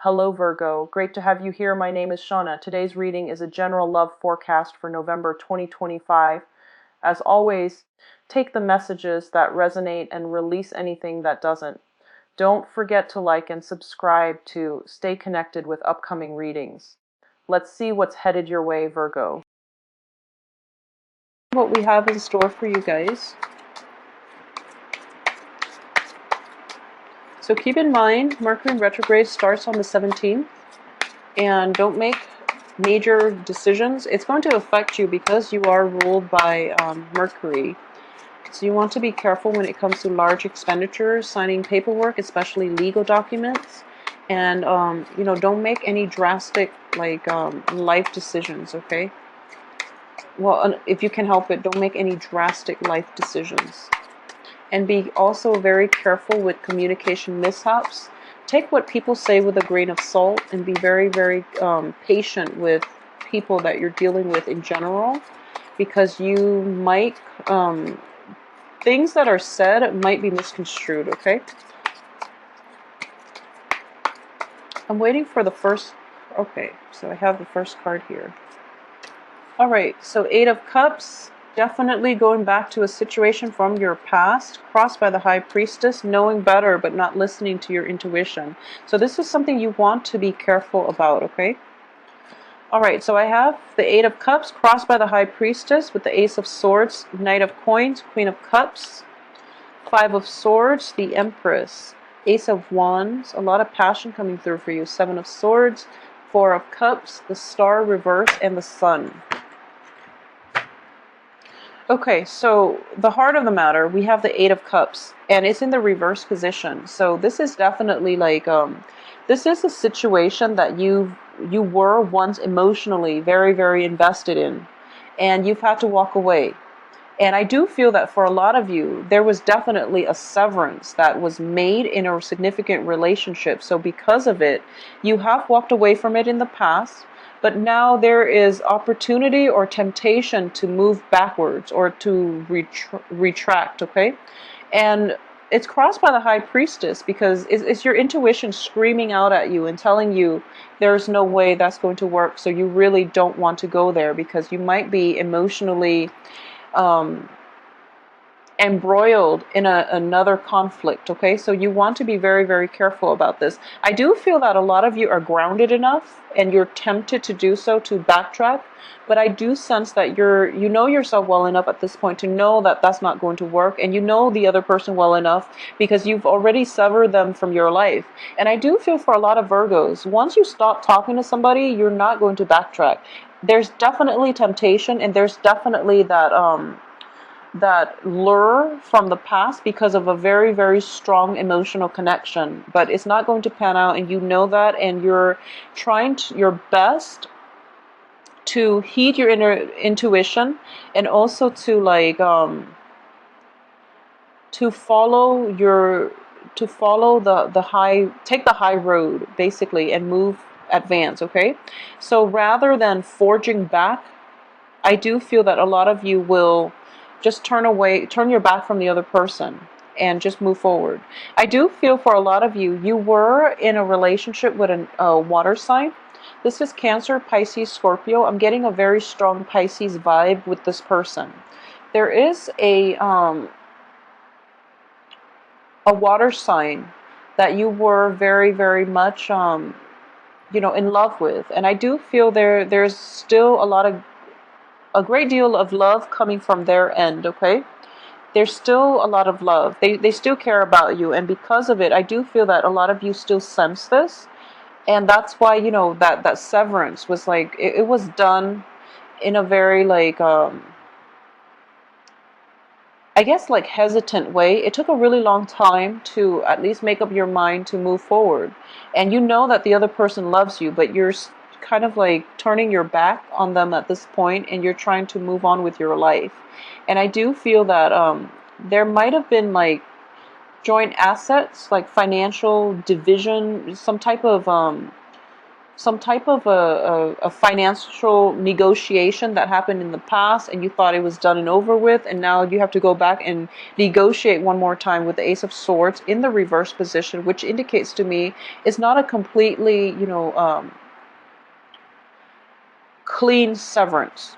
Hello Virgo, great to have you here. My name is Shauna. Today's reading is a general love forecast for November 2025. As always, take the messages that resonate and release anything that doesn't. Don't forget to like and subscribe to stay connected with upcoming readings. Let's see what's headed your way, Virgo. What we have in store for you guys. So keep in mind, Mercury in retrograde starts on the 17th, and don't make major decisions. It's going to affect you because you are ruled by Mercury. So you want to be careful when it comes to large expenditures, signing paperwork, especially legal documents, and don't make any drastic life decisions. Okay. Well, if you can help it, don't make any drastic life decisions. And be also very careful with communication mishaps. Take what people say with a grain of salt and be very, very patient with people that you're dealing with in general, because you might, things that are said might be misconstrued, okay? I'm waiting for the first, okay, so I have the first card here. All right, so Eight of Cups. Definitely going back to a situation from your past, crossed by the High Priestess, knowing better but not listening to your intuition. So this is something you want to be careful about, okay? All right, so I have the Eight of Cups crossed by the High Priestess with the Ace of Swords, Knight of Coins, Queen of Cups, Five of Swords, the Empress, Ace of Wands, a lot of passion coming through for you, Seven of Swords, Four of Cups, the Star reverse, and the Sun. Okay, so the heart of the matter, we have the Eight of Cups, and it's in the reverse position. So this is definitely like, this is a situation that you were once emotionally very, very invested in, and you've had to walk away. And I do feel that for a lot of you, there was definitely a severance that was made in a significant relationship. So because of it, you have walked away from it in the past. But now there is opportunity or temptation to move backwards or to retract, okay? And it's crossed by the High Priestess because it's your intuition screaming out at you and telling you there's no way that's going to work. So you really don't want to go there because you might be emotionally embroiled in another conflict, okay? So you want to be very, very careful about this. I do feel that a lot of you are grounded enough and you're tempted to do so, to backtrack, but I do sense that you know yourself well enough at this point to know that that's not going to work, and you know the other person well enough because you've already severed them from your life. And I do feel for a lot of Virgos, once you stop talking to somebody, you're not going to backtrack. There's definitely temptation, and there's definitely that lure from the past because of a very, very strong emotional connection, but it's not going to pan out, and you know that, and you're trying your best to heed your inner intuition, and also to follow the high, take the high road basically, and advance, okay? So rather than forging back, I do feel that a lot of you will just turn your back from the other person and just move forward. I do feel for a lot of you, you were in a relationship with a water sign. This is Cancer, Pisces, Scorpio. I'm getting a very strong Pisces vibe with this person. There is a water sign that you were very, very much in love with, and I do feel there's still a great deal of love coming from their end, okay? There's still a lot of love. They still care about you, and because of it, I do feel that a lot of you still sense this, and that's why, that severance was like, it was done in a very I guess hesitant way. It took a really long time to at least make up your mind to move forward. And you know that the other person loves you, but you're kind of turning your back on them at this point, and you're trying to move on with your life. And I do feel that there might have been joint assets, like financial division, some type of some type of a financial negotiation that happened in the past and you thought it was done and over with, and now you have to go back and negotiate one more time with the Ace of Swords in the reverse position, which indicates to me it's not a completely, clean severance.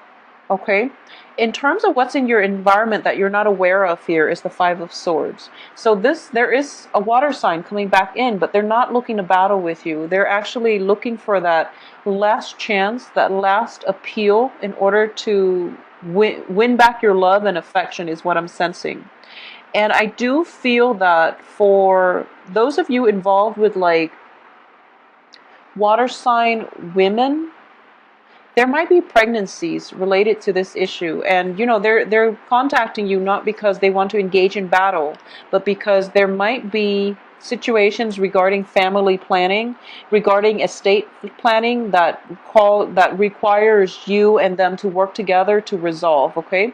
Okay, in terms of what's in your environment that you're not aware of, here is the Five of Swords. So there is a water sign coming back in, but they're not looking to battle with you. They're actually looking for that last chance, that last appeal, in order to win back your love and affection, is what I'm sensing. And I do feel that for those of you involved with like water sign women, there might be pregnancies related to this issue, and they're contacting you not because they want to engage in battle, but because there might be situations regarding family planning, regarding estate planning, that requires you and them to work together to resolve. Okay,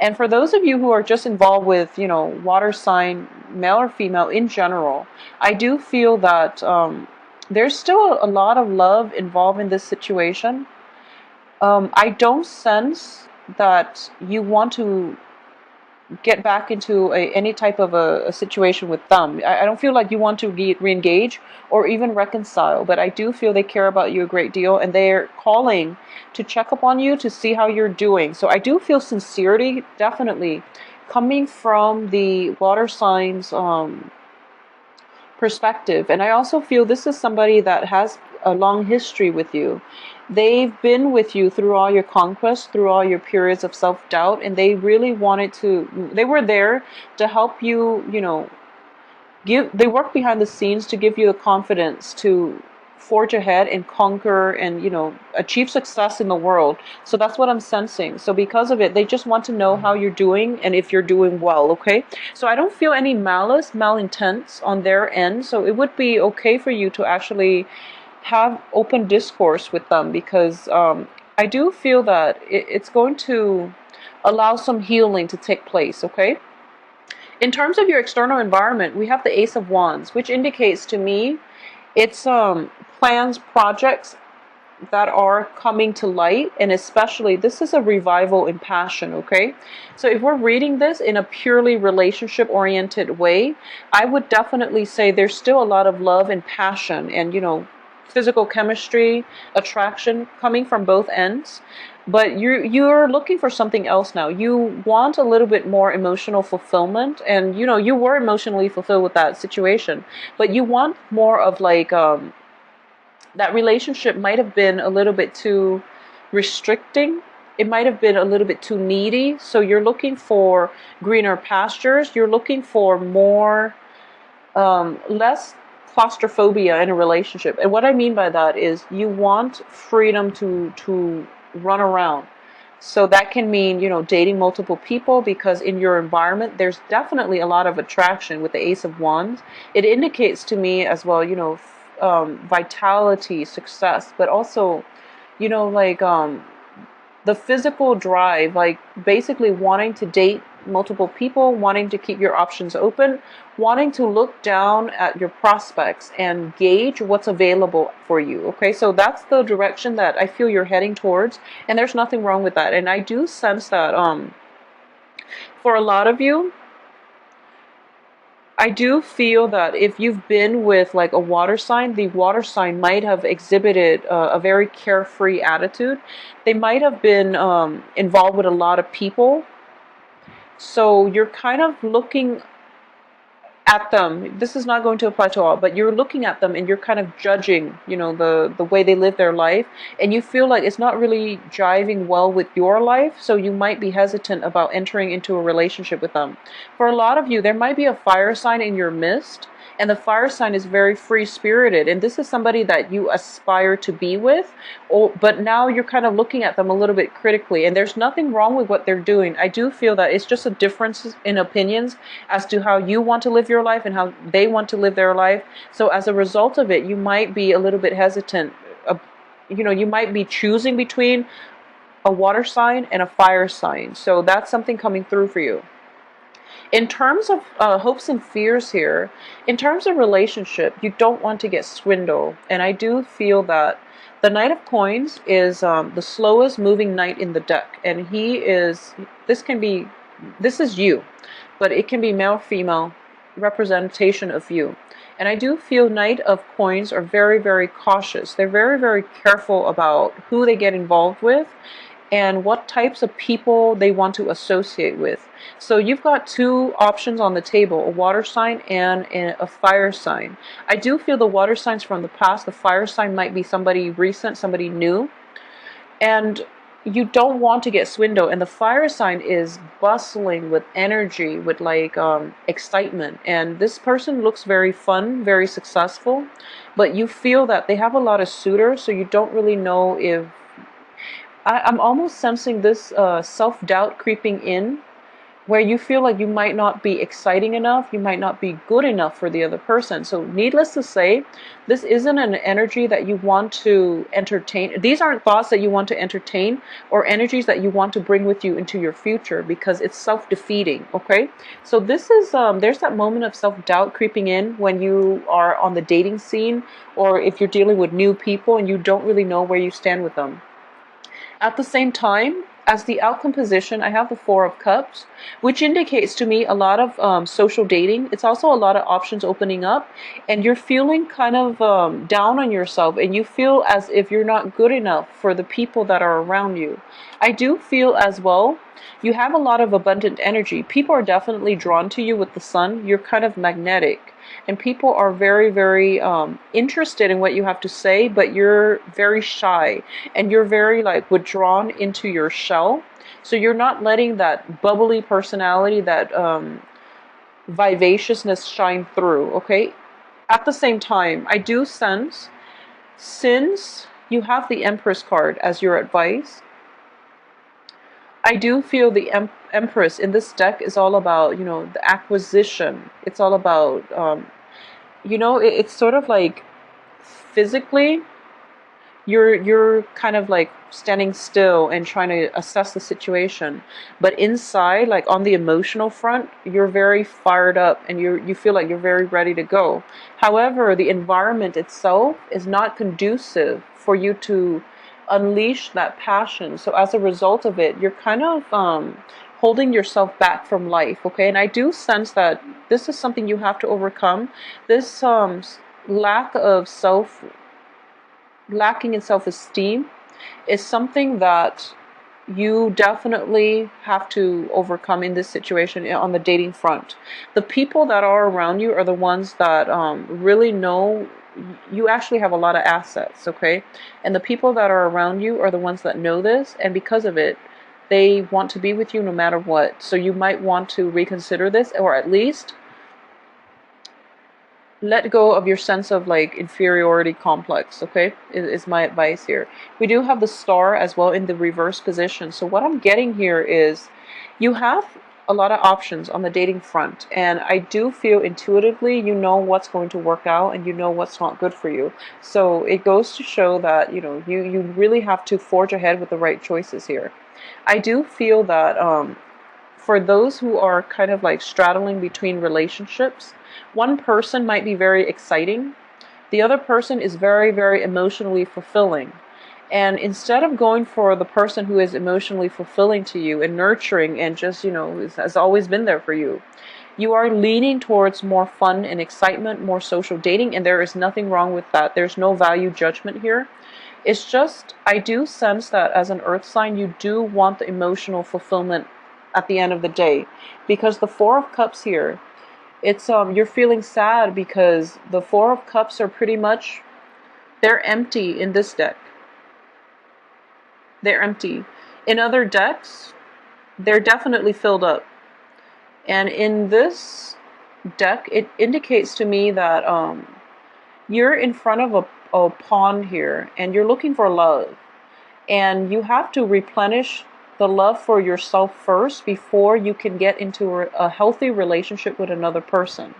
and for those of you who are just involved with water sign, male or female in general, I do feel that there's still a lot of love involved in this situation. I don't sense that you want to get back into any type of a situation with them. I don't feel like you want to re-engage or even reconcile, but I do feel they care about you a great deal, and they're calling to check up on you to see how you're doing. So I do feel sincerity definitely coming from the water signs perspective. And I also feel this is somebody that has a long history with you. They've been with you through all your conquests, through all your periods of self-doubt, and they really they were there to help you, they work behind the scenes to give you the confidence to forge ahead and conquer and achieve success in the world. So that's what I'm sensing. So because of it, they just want to know how you're doing and if you're doing well. Okay, so I don't feel any malice, malintents on their end, so it would be okay for you to actually have open discourse with them, because I do feel that it's going to allow some healing to take place. Okay, in terms of your external environment, we have the Ace of Wands, which indicates to me it's plans, projects that are coming to light, and especially this is a revival in passion. Okay, so if we're reading this in a purely relationship oriented way, I would definitely say there's still a lot of love and passion and physical chemistry, attraction coming from both ends. But you're looking for something else now. You want a little bit more emotional fulfillment, and you were emotionally fulfilled with that situation, but you want more of like that relationship might have been a little bit too restricting. It might have been a little bit too needy. So you're looking for greener pastures. You're looking for more, less claustrophobia in a relationship. And what I mean by that is you want freedom to run around. So that can mean, dating multiple people, because in your environment, there's definitely a lot of attraction with the Ace of Wands. It indicates to me as well, vitality, success, but also, like the physical drive, like basically wanting to date multiple people, wanting to keep your options open, wanting to look down at your prospects and gauge what's available for you. Okay, so that's the direction that I feel you're heading towards, and there's nothing wrong with that. And I do sense that for a lot of you, I do feel that if you've been with like a water sign, the water sign might have exhibited a very carefree attitude. They might have been involved with a lot of people. So you're kind of looking at them. This is not going to apply to all, but you're looking at them and you're kind of judging, the way they live their life, and you feel like it's not really jiving well with your life, so you might be hesitant about entering into a relationship with them. For a lot of you, there might be a fire sign in your midst, and the fire sign is very free-spirited, and this is somebody that you aspire to be with, but now you're kind of looking at them a little bit critically, and there's nothing wrong with what they're doing. I do feel that it's just a difference in opinions as to how you want to live your life and how they want to live their life. So as a result of it, you might be a little bit hesitant. You might be choosing between a water sign and a fire sign. So that's something coming through for you. In terms of hopes and fears here, in terms of relationship, you don't want to get swindled. And I do feel that The Knight of Coins is the slowest moving knight in the deck, and this can be, this is you, but it can be male, female representation of you. And I do feel Knight of Coins are very, very cautious. They're very, very careful about who they get involved with and what types of people they want to associate with. So you've got two options on the table, a water sign and a fire sign. I do feel the water signs from the past, the fire sign might be somebody recent, somebody new, and you don't want to get swindled. And the fire sign is bustling with energy, with like excitement, and this person looks very fun, very successful, but you feel that they have a lot of suitors, so you don't really know if I'm almost sensing this self-doubt creeping in, where you feel like you might not be exciting enough, you might not be good enough for the other person. So needless to say, this isn't an energy that you want to entertain. These aren't thoughts that you want to entertain or energies that you want to bring with you into your future, because it's self-defeating, okay? So this is, there's that moment of self-doubt creeping in when you are on the dating scene, or if you're dealing with new people and you don't really know where you stand with them. At the same time, as the outcome position, I have the Four of Cups, which indicates to me a lot of social dating. It's also a lot of options opening up, and you're feeling kind of down on yourself, and you feel as if you're not good enough for the people that are around you. I do feel as well, you have a lot of abundant energy. People are definitely drawn to you with the sun. You're kind of magnetic, and people are very, very interested in what you have to say, but you're very shy, and you're very like withdrawn into your shell. So you're not letting that bubbly personality, that vivaciousness shine through, okay? At the same time, I do sense, since you have the Empress card as your advice, I do feel the Empress in this deck is all about, you know, the acquisition. It's all about, you know, it's sort of like physically, you're kind of like standing still and trying to assess the situation, but inside, like on the emotional front, you're very fired up and you feel like you're very ready to go. However, the environment itself is not conducive for you to unleash that passion. So as a result of it, you're kind of holding yourself back from life, okay? And I do sense that this is something you have to overcome. This lack of lacking in self-esteem is something that you definitely have to overcome in this situation on the dating front. The people that are around you are the ones that really know you actually have a lot of assets, okay? And the people that are around you are the ones that know this, and because of it, they want to be with you no matter what. So you might want to reconsider this, or at least let go of your sense of like inferiority complex, okay, is my advice here. We do have the Star as well in the reverse position. So what I'm getting here is you have a lot of options on the dating front, and I do feel intuitively you know what's going to work out and you know what's not good for you. So it goes to show that, you know, you really have to forge ahead with the right choices here. I do feel that for those who are kind of like straddling between relationships, one person might be very exciting, the other person is very, very emotionally fulfilling. And instead of going for the person who is emotionally fulfilling to you and nurturing and just, you know, has always been there for you, you are leaning towards more fun and excitement, more social dating, and there is nothing wrong with that. There's no value judgment here. It's just, I do sense that as an earth sign, you do want the emotional fulfillment at the end of the day, because the Four of Cups here, it's you're feeling sad because the Four of Cups are pretty much, they're empty in this deck. They're empty. In other decks, they're definitely filled up. And in this deck, it indicates to me that you're in front of a pond here and you're looking for love. And you have to replenish the love for yourself first before you can get into a healthy relationship with another person.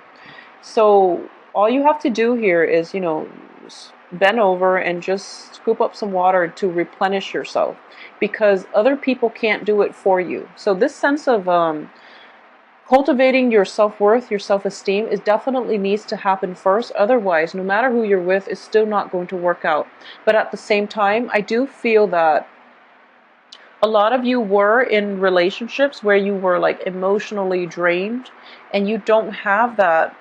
So all you have to do here is, you know, bend over and just scoop up some water to replenish yourself, because other people can't do it for you. So this sense of cultivating your self-worth, your self-esteem, it definitely needs to happen first. Otherwise, no matter who you're with, it's still not going to work out. But at the same time, I do feel that a lot of you were in relationships where you were like emotionally drained, and you don't have that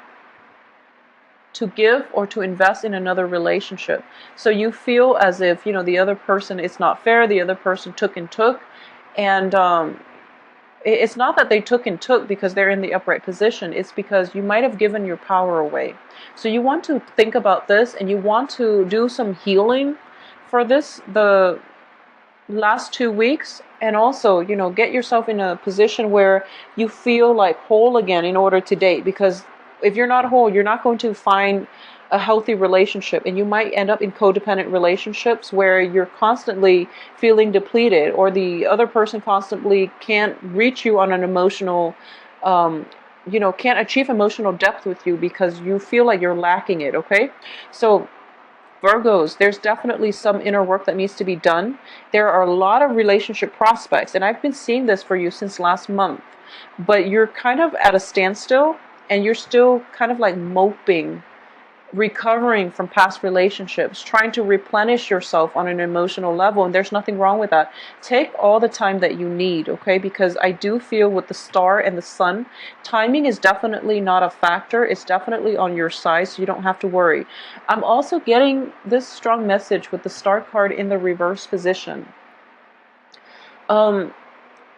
to give or to invest in another relationship. So you feel as if, the other person, it's not fair, the other person took and took. And it's not that they took and took because they're in the upright position. It's because you might have given your power away. So you want to think about this, and you want to do some healing for this the last 2 weeks, and also, get yourself in a position where you feel like whole again in order to date. Because if you're not whole, you're not going to find a healthy relationship, and you might end up in codependent relationships where you're constantly feeling depleted, or the other person constantly can't reach you on an emotional can't achieve emotional depth with you because you feel like you're lacking it. Okay, so Virgos, there's definitely some inner work that needs to be done. There are a lot of relationship prospects, and I've been seeing this for you since last month, but you're kind of at a standstill, and you're still kind of like moping, recovering from past relationships, trying to replenish yourself on an emotional level, and there's nothing wrong with that. Take all the time that you need, okay? Because I do feel with the star and the sun, timing is definitely not a factor. It's definitely on your side, so you don't have to worry. I'm also getting this strong message with the star card in the reverse position. The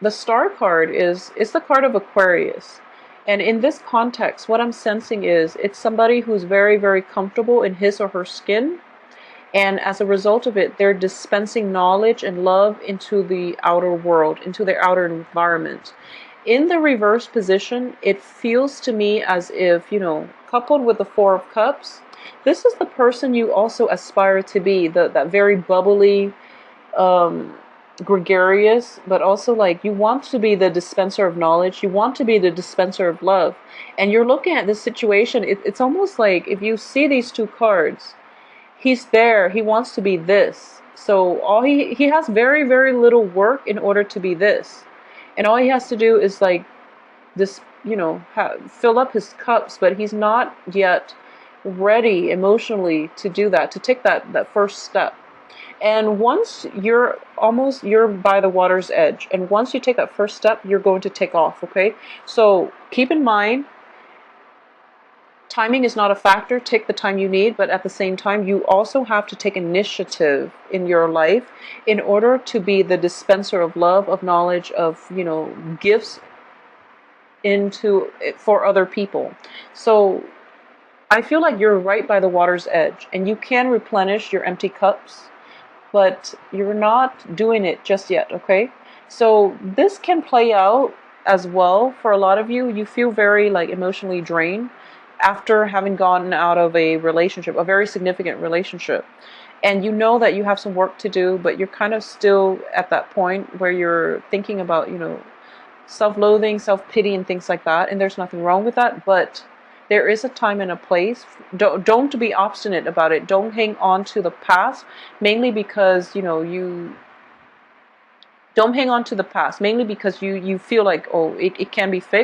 star card is the card of Aquarius. And in this context, what I'm sensing is it's somebody who's very, very comfortable in his or her skin. And as a result of it, they're dispensing knowledge and love into the outer world, into their outer environment. In the reverse position, it feels to me as if, coupled with the Four of Cups, this is the person you also aspire to be, that very bubbly, gregarious, but also like you want to be the dispenser of knowledge, you want to be the dispenser of love. And you're looking at this situation, it's almost like if you see these two cards, he's there, he wants to be this. So all he has very, very little work in order to be this. And all he has to do is like this, fill up his cups, but he's not yet ready emotionally to do that, to take that first step. And once you're by the water's edge, and once you take that first step, you're going to take off, okay? So keep in mind, timing is not a factor. Take the time you need, but at the same time, you also have to take initiative in your life in order to be the dispenser of love, of knowledge, of, gifts for other people. So I feel like you're right by the water's edge, and you can replenish your empty cups, but you're not doing it just yet, okay? So this can play out as well for a lot of you. You feel very like emotionally drained after having gotten out of a relationship, a very significant relationship. And you know that you have some work to do, but you're kind of still at that point where you're thinking about, self-loathing, self-pity, and things like that. And there's nothing wrong with that, but there is a time and a place. Don't be obstinate about it. Don't hang on to the past, mainly because, you don't hang on to the past, mainly because you feel like, oh, it can be fixed.